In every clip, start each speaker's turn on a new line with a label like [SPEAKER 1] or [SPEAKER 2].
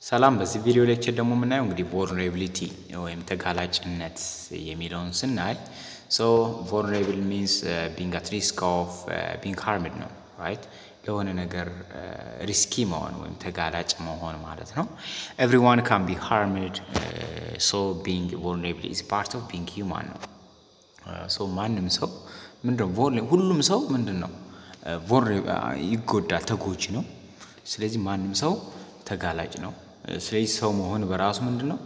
[SPEAKER 1] ሰላም በዚህ ቪዲዮ ሌክቸር ደግሞ የምናየው እንግዲህ vulnerability ወይም ተጋላጭነት የሚለውን ስናይ so vulnerable means being at risk of being harmed ነው right ለሆነ ነገር risky መሆን ወይም ተጋላጭ መሆን ማለት ነው everyone can be harmed so being vulnerable is part of being human ነው so ማንም ሰው ምንድነው ሁሉም ሰው ምንድነው vulnerable ይጎዳል ተጎጂ ነው ስለዚህ ማንም ሰው ተጋላጭ ነው ስለዚህ ሰው መሆን በራሱ ምንድነው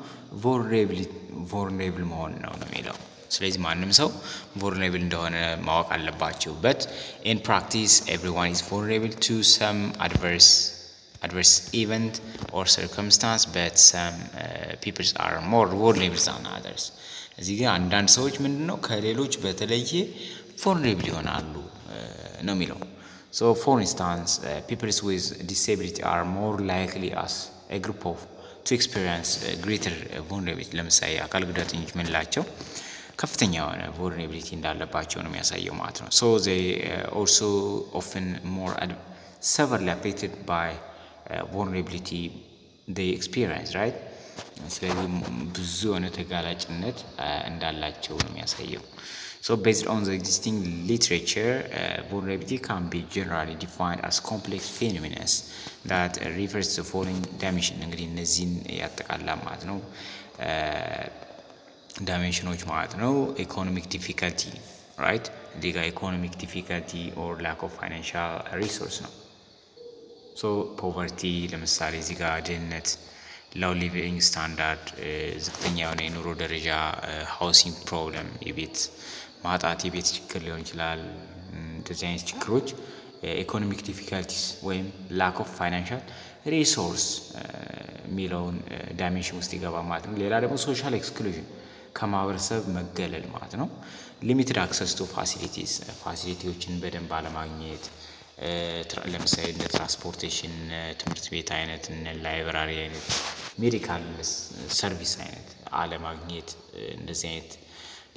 [SPEAKER 1] vulnerable መሆን ነው የሚለው ስለዚህ ማንም ሰው vulnerable እንደሆነ ማወቅ አለባችሁ but in practice everyone is vulnerable to some adverse event or circumstance but some people are more vulnerable than others እዚህ ጋር አንዳንድ ሰዎች ምንድነው ከሌሎች በተለየ vulnerable ይሆናሉ ነው የሚለው so for instance people with disability are more likely as a group of to experience greater vulnerability ለምሳሌ አካል ጉዳተኞች ምንላቸው ከፍተኛ የሆነ vulnerability እንዳለባቸው ነው የሚያሳየው ማለት ነው so they also often more severely affected by vulnerability they experience right ስለዚህ ብዙ የሆነ ተጋላጭነት እንዳላቸው ነው የሚያሳየው So based on the existing literature, vulnerability can be generally defined as complex phenomena that refers to following dimension. እንግዲህ እነዚህን ያጠቃልላል ማለት ነው dimensions ማለት ነው economic difficulty right እዚህ ጋር economic difficulty or lack of financial resource ነው so poverty ለምሳሌ እዚህ ጋር ድህነት low living standard ዝቅተኛ የሆነ የኑሮ ደረጃ housing problem የቤት ማጣት የቤት ችግር ሊሆን ይችላል እንደዚህ አይነት ችግሮች economic difficulties ወይም lack of financial resource ሚለውን dimension ውስጥ ይገባል ማለት ነው ሌላ ደግሞ social exclusion ከማህበረሰብ መገለል ማለት ነው limited access to facilitiesዎችን በደንብ አለማግኘት ለምሳሌ እንደ ትራንስፖርቴሽን ትምህርት ቤት አይነት እና ላይብራሪ አይነት ሜዲካል ሰርቪስ አይነት አለማግኘት እንደዚህ አይነት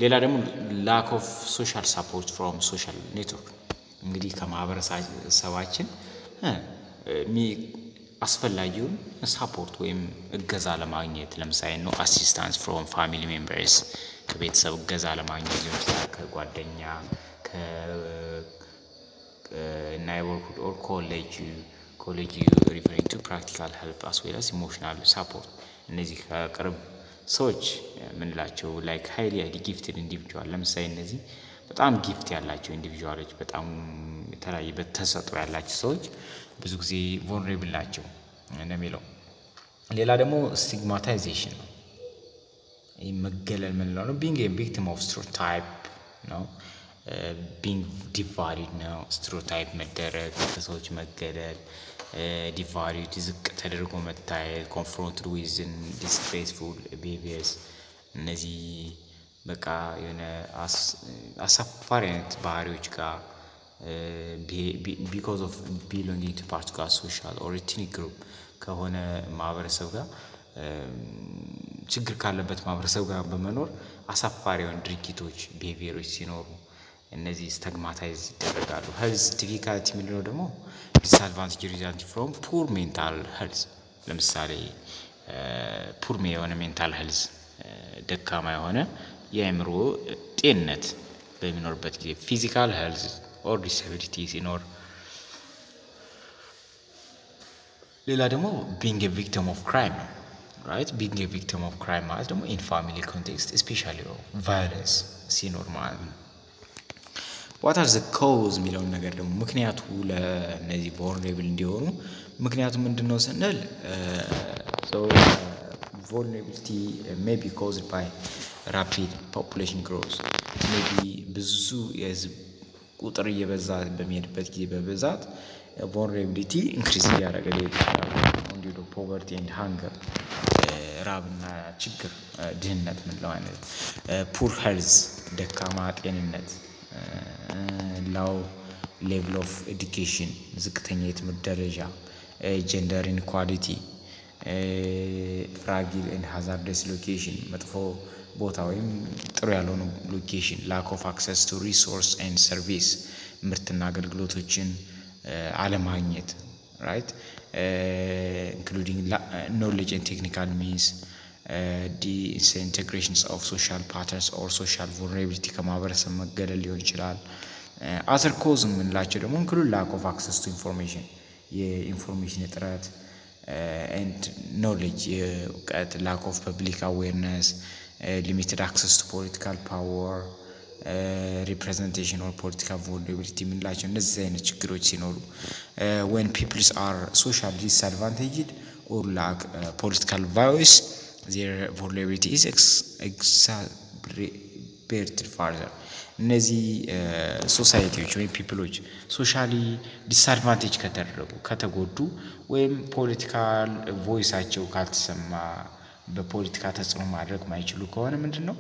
[SPEAKER 1] ሌላ ደግሞ lack of social support from social network እንግዲህ ከማህበረሰባችን አስፈላጊውን support ወይም እገዛ ለማግኘት ለምሳሌ no assistance from family members ከቤተሰብ እገዛ ለማግኘት ይችላል ከጓደኛ neighborhood or college referring to practical help as well as emotional support እነዚህ ከቅርብ ሰዎች ምንላቸው like highly gifted individual ለምሳሌ እነዚህ በጣም ጊፍት ያላቸው ኢንዲቪጁዋሎች በጣም የተለያየ በተሰጥኦ ያላቸው ሰዎች ብዙ ጊዜ vulnerable ናቸው እንደሚለው ሌላ ደግሞ stigmatization ነው መገለል ምንለው ነው being a victim of stereotype ነው being divided ነው stereotype መደረግ ከሰዎች መገለል divided ዝቅ ተደርጎ መታየት confronted with disgraceful behaviors እነዚህ በቃ የሆነ አሳፋሪ አይነት ባህሪዎች ጋር because of belonging to particular social or ethnic group ከሆነ ማህበረሰብ ጋር ችግር ካለበት ማህበረሰብ ጋር በመኖር አሳፋሪ የሆነ ድርጊቶች behaviors ሲኖሩ እነዚህ stigmatize ይደረጋሉ health difficulty ምንድነው ደግሞ disadvantage resulting from poor mental health ለምሳሌ poor የሆነ mental health ደካማ የሆነ የአእምሮ ጤንነት በሚኖርበት ጊዜ physical health or disabilities ሲኖር ሌላ ደግሞ being a victim of crime right being a victim of crime ማለት ደግሞ in family context especially violence ሲኖር ማለት ነው what are the cause ሚለውን ነገር ደግሞ ምክንያቱ ለነዚህ vulnerable እንዲሆኑ ምክንያቱ ምንድነው ስንል so vulnerability may be caused by rapid population growth maybe ብዙ የህዝብ ቁጥር እየበዛ በሚሄድበት ጊዜ በብዛት vulnerability increase ያደረገ ይችላል እንዲሁ poverty and hunger ራብና ችግር ድህነት ምንለው አይነት poor health ደካማ ጤንነት low level of education ዝቅተኛ የትምህርት ደረጃ gender inequality fragile and hazardous location መጥፎ ቦታ ወይም ጥሩ ያልሆነ location lack of access to resource and service ምርትና አገልግሎቶችን አለማግኘት right including knowledge and technical means, disintegrations of social patterns or social vulnerability ከማህበረሰብ መገለል ሊሆን ይችላል። other cause የምንላቸው ደግሞ include lack of access to information የኢንፎርሜሽን እጥረት and knowledge የእውቀት lack of public awareness, limited access to political power, representation or political vulnerability የምንላቸው እነዚህ አይነት ችግሮች ሲኖሩ when people are socially disadvantaged or lack political voice, their vulnerability is exacerbated further. እነዚህ ሶሳይቲዎች ወይ ፒፕሎች ሶሻሊ ዲስአድቫንቴጅ ከተጎዱ ወይም ፖለቲካል ቮይሳቸው ካልተሰማ በፖለቲካ ተጽዕኖ ማድረግ ማይችሉ ከሆነ ምንድነው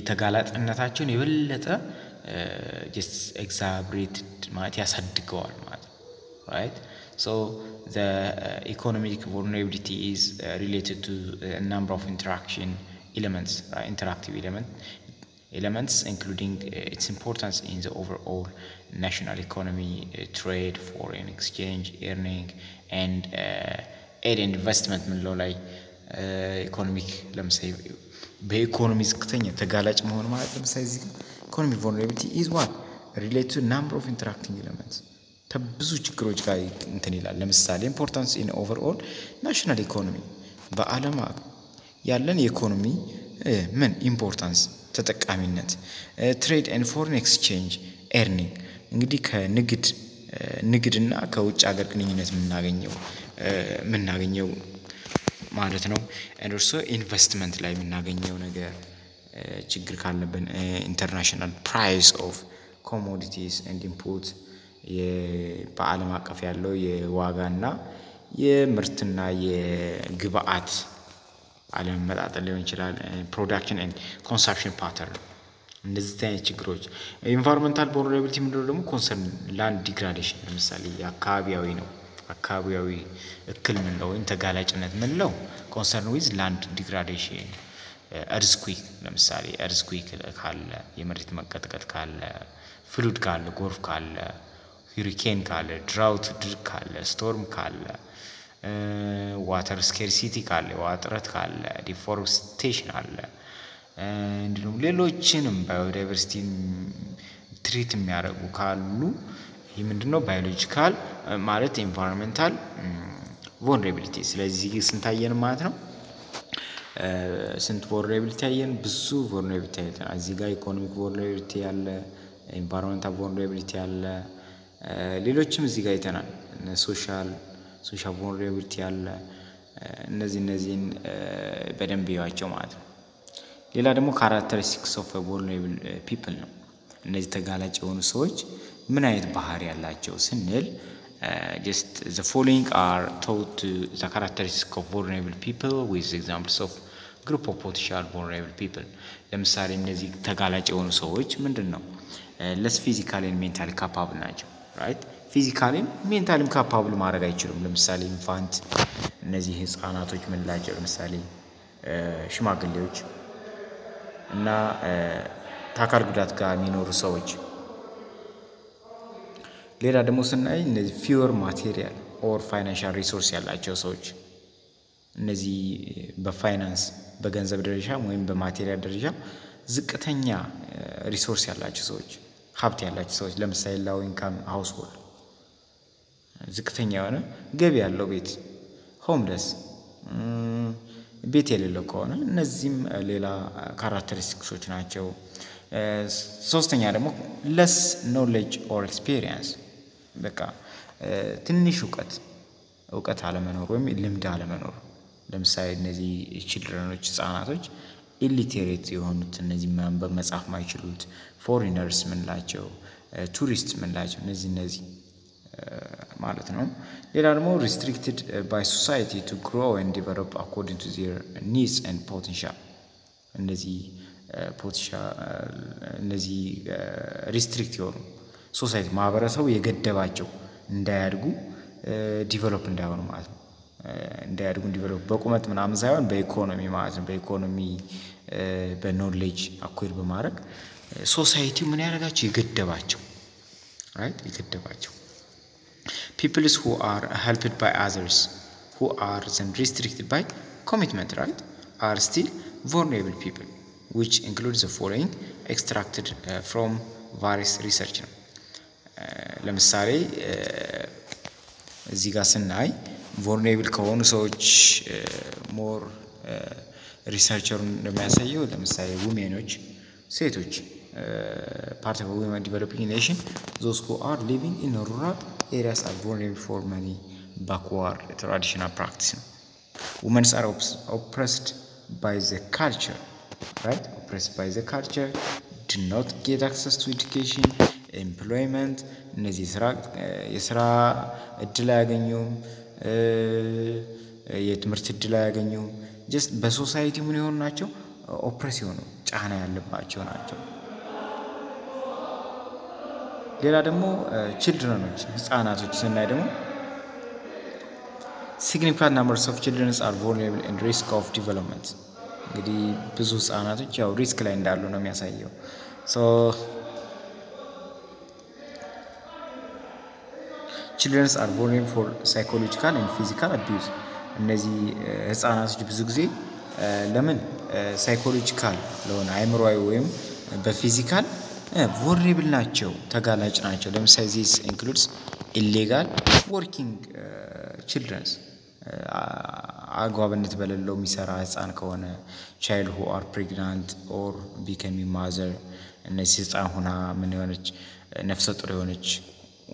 [SPEAKER 1] ተጋላጥነታቸውን የበለጠ just exacerbated ማለት ያሳድገዋል ማለት right. So the economic vulnerability is related to a number of interactive elements including its importance in the overall national economy, trade, foreign exchange, earning, and aid and investment ምንለው ላይ economic ለምሳሌ በኢኮኖሚ ዝቅተኛ ተጋላጭ መሆን ማለት ለምሳሌ እዚህ economic vulnerability is what related to number of interacting elements ተብዙ ችግሮች ጋር እንትን ይላል። ለምሳሌ importance in overall national economy በአለም ያለን የኢኮኖሚ ምን importance ተጠቃሚነት trade and foreign exchange earning እንግዲህ ከንግድና ከውጭ ሀገር ግንኙነት የምናገኘው ማለት ነው። and also investment ላይ የምናገኘው ነገር ችግር ካለብን international price of commodities and input በአለም አቀፍ ያለው የዋጋና የምርትና የግብአት አለመመጣጠን ሊሆን ይችላል production and consumption pattern እንደዚህ አይነት ችግሮች environmental vulnerability ምንድነው ደግሞ concern land degradation ለምሳሌ አካባቢያዊ እክል ምንለው ተጋላጭነት ምንለው concern with land degradation, earthquake ለምሳሌ earthquake ካለ የመሬት መቀጥቀጥ ካለ flood ካለ ጎርፍ ካለ hurricane ካለ drought ድርቅ ካለ storm ካለ water scarcity ካለ ዋጥረት ካለ deforestation አለ እንዲሁም ሌሎችንም biodiversity ትሪት የሚያደርጉ ካሉ ይሄ ምንድነው biological ማለት environmental vulnerability ስለዚህ ስንታየን ማለት ነው ስንት vulnerability አየን ብዙ vulnerability አየን እዚህ ጋር economic vulnerability ያለ environmental vulnerability ያለ ሌሎችም እዚህ ጋር አይተናል social vulnerability ያለ እነዚህን በደንብ ያያቸው ማለት ነው። ሌላ ደግሞ characteristics of vulnerable people ነው እነዚህ ተጋላጭ የሆኑ ሰዎች ምን አይነት ባህሪ ያላቸው ስንል just the following are taught to the characteristics of vulnerable people with examples of group of potential vulnerable people ለምሳሌ እነዚህ ተጋላጭ የሆኑ ሰዎች ምንድነው less physically and mentally capable ናቸው right physically mentally capable ማድረግ አይችሉም ለምሳሌ infant እነዚህ ህፃናቶች ምን ላቸው ለምሳሌ ሽማግሌዎች እና ታካል ጉዳት ጋር የሚኖሩ ሰዎች ሌላ ደግሞ ስናይ እነዚህ fewer material or financial resource ያላቸው ሰዎች እነዚህ በፋይናንስ በገንዘብ ደረጃ ወይም በማቴሪያል ደረጃ ዝቅተኛ ሪሶርስ ያላቸው ሰዎች ሀብት ያላቸው ሰዎች ለምሳሌ low income household ዝቅተኛ የሆነ ገቢ ያለው ቤት homeless ቤት የሌለው ከሆነ እነዚህም ሌላ ካራክተሪስቲክሶች ናቸው። ሶስተኛ ደግሞ less knowledge or experience በቃ ትንሽ ዕውቀት አለመኖር ወይም ልምድ አለመኖር ለምሳሌ እነዚህ childrenዎች ህፃናቶች illiterate የሆኑት እነዚህ ማንበብ መጻፍ ማይችሉት foreigners ምንላቸው tourists ምንላቸው እነዚህ ማለት ነው። ሌላ ደግሞ restricted by society to grow and develop according to their needs and potential እነዚህ restrict የሆኑ ሶሳይቲ ማህበረሰቡ የገደባቸው እንዳያድጉ ዲቨሎፕ እንዳይሆኑ ማለት ነው። እንዳያድጉ ዲቨሎፕ በቁመት ምናምን ሳይሆን በኢኮኖሚ ማለት ነው። በኢኮኖሚ በኖሌጅ አኩር በማድረግ ሶሳይቲው ምን ያደርጋቸው ይገደባቸው right ይገደባቸው. People who are helped by others who are then restricted by commitment, right, are still vulnerable people, which includes the following extracted from various research. ለምሳሌ እዚህ ጋር ስናይ vulnerable ከሆኑ ሰዎች more researcher እንደሚያሳየው ለምሳሌ womenዎች ሴቶች part of a women developing nation, those who are living in rural areas are vulnerable for many backward traditional practices. Women are oppressed by the culture, right? Oppressed by the culture, do not get access to education, employment, እነዚህ የስራ እድል አያገኙም የትምህርት እድል አያገኙም just በሶሳይቲ ምን ይሆኑ ናቸው ኦፕሬስ ይሆኑ ጫና ያለባቸው ናቸው ሌላ ደግሞ childrenዎች ህፃናቶች ስናይ ደግሞ significant numbers of children are vulnerable and risk of development እንግዲህ ብዙ ህፃናቶች ያው ሪስክ ላይ እንዳሉ ነው የሚያሳየው so children are vulnerable for psychological and physical abuse እነዚህ ህፃናቶች ብዙ ጊዜ ለምን ሳይኮሎጂካል ለሆነ አይምሮአዊ ወይም በፊዚካል vulnerable ናቸው ተጋላጭ ናቸው ለምሳሌ this includes illegal working children አግባብነት በሌለው የሚሰራ ህፃን ከሆነ child who are pregnant or becoming mother እነዚህ ህፃን ሆና ምን የሆነች ነፍሰ ጡር የሆነች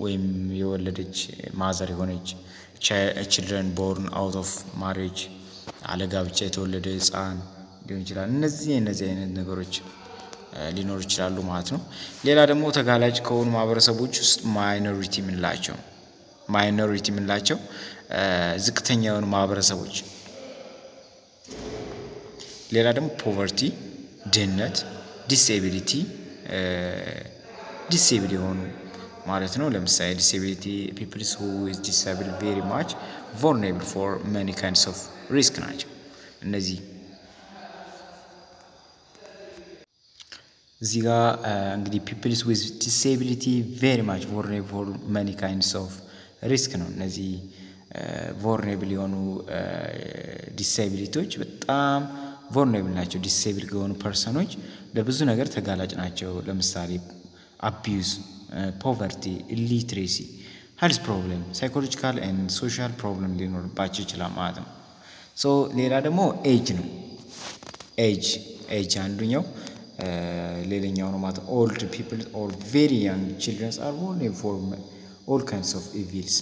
[SPEAKER 1] ወይም የወለደች ማዘር የሆነች children born out of marriage አለጋብቻ የተወለደ ህፃን ሊሆን ይችላል እነዚህ አይነት ነገሮች ሊኖር ይችላሉ ማለት ነው ሌላ ደግሞ ተጋላጭ ከሆኑ ማህበረሰቦች ውስጥ ማይኖሪቲ ምንላቸው ዝቅተኛ የሆኑ ማህበረሰቦች ሌላ ደግሞ poverty ድህነት disability የሆኑ ማለት ነው ለምሳሌ disability people who is disabled very much vulnerable for many kinds of risk ናቸው እነዚህ እዚህ ጋር እንግዲህ people with disability very much vulnerable for many kinds of risk ነው እነዚህ vulnerable የሆኑ disabilityዎች በጣም vulnerable ናቸው disabled የሆኑ ፐርሰኖች ለብዙ ነገር ተጋላጭ ናቸው ለምሳሌ abuse poverty illiteracy health problem psychological and social problem ሊኖርባቸው ይችላል ማለት ነው so ሌላ ደግሞ age ነው age አንዱኛው ሌላኛው ነው ማለት old people or very young children are vulnerable for all kinds of evils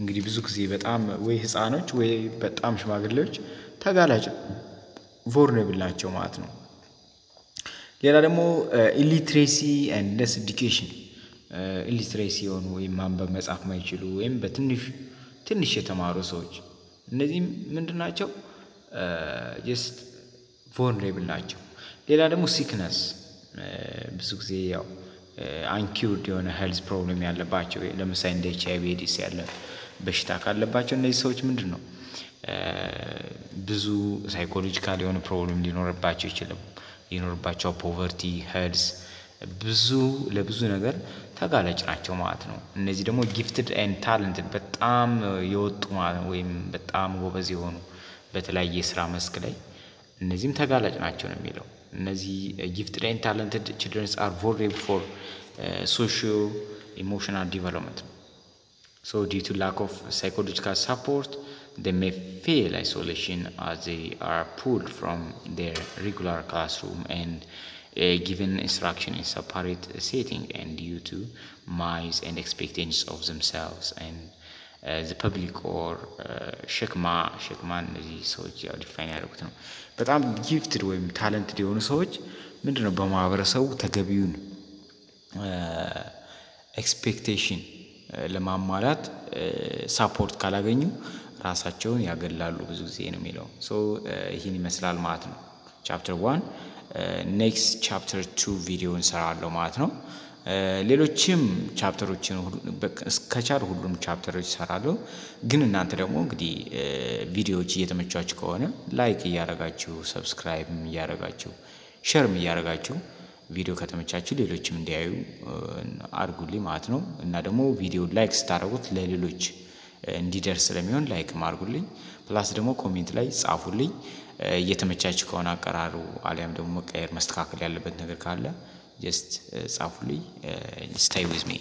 [SPEAKER 1] እንግዲህ ብዙ ጊዜ በጣም ወይ ህፃኖች ወይ በጣም ሽማግሌዎች ተጋላጭ vulnerable ናቸው ማለት ነው ሌላ ደግሞ illiteracy and less education illiteracy የሆኑ ወይ ማንበብ መጻፍ ማይችሉ ወይም በትንሽ የተማሩ ሰዎች እነዚህ ምንድናቸው just vulnerable ናቸው ሌላ ደግሞ sickness ብዙ ጊዜ ያው uncured የሆነ health problem ያለባቸው ለምሳሌ እንደ HIV AIDS ያለ በሽታ ካለባቸው እነዚህ ሰዎች ምንድነው ብዙ ሳይኮሎጂካል የሆነ ፕሮብለም ሊኖርባቸው ይችላል ሊኖርባቸው poverty health ለብዙ ነገር ተጋላጭ ናቸው ማለት ነው እነዚህ ደግሞ gifted and talented በጣም የወጡ ማለት ወይም በጣም ጎበዝ የሆኑ በተለያየ ስራ መስክ ላይ እነዚህም ተጋላጭ ናቸው ነው የሚለው እነዚህ gifted and talented children are vulnerable for socio emotional development so due to lack of psychological support they may feel isolation as they are pulled from their regular classroom and given instruction in separate setting and due to minds and expectations of themselves and the public or ሸክማን እዚህ ሰዎች ያው ዲፋይን ያደርጉት ነው በጣም gifted ወይም talented የሆኑ ሰዎች ምንድነው በማህበረሰቡ ተገቢውን expectation ለማሟላት support ካላገኙ ራሳቸውን ያገላሉ ብዙ ጊዜ ነው የሚለው so ይሄን ይመስላል ማለት ነው chapter 1 next chapter 2 ቪዲዮ እንሰራለን ማለት ነው ሌሎችም ቻፕተሮችን ከቻል ሁሉም ቻፕተሮች ሰራለሁ ግን እናንተ ደግሞ እንግዲህ ቪዲዮዎች እየተመቻችሁ ከሆነ ላይክ እያረጋችሁ ሰብስክራይብ እያረጋችሁ ሼር እያረጋችሁ ቪዲዮ ከተመቻችሁ ሌሎችም እንዲያዩ አድርጉልኝ ማለት ነው እና ደግሞ ቪዲዮ ላይክ ስታደርጉት ለሌሎች እንዲደርስ ስለሚሆን ላይክ ማርጉልኝ ፕላስ ደግሞ ኮሜንት ላይ ጻፉልኝ እየተመቻችሁ ከሆነ አቀራሩ አሊያም ደግሞ መቀየር መስተካከል ያለበት ነገር ካለ just ጻፉልኝ stay with me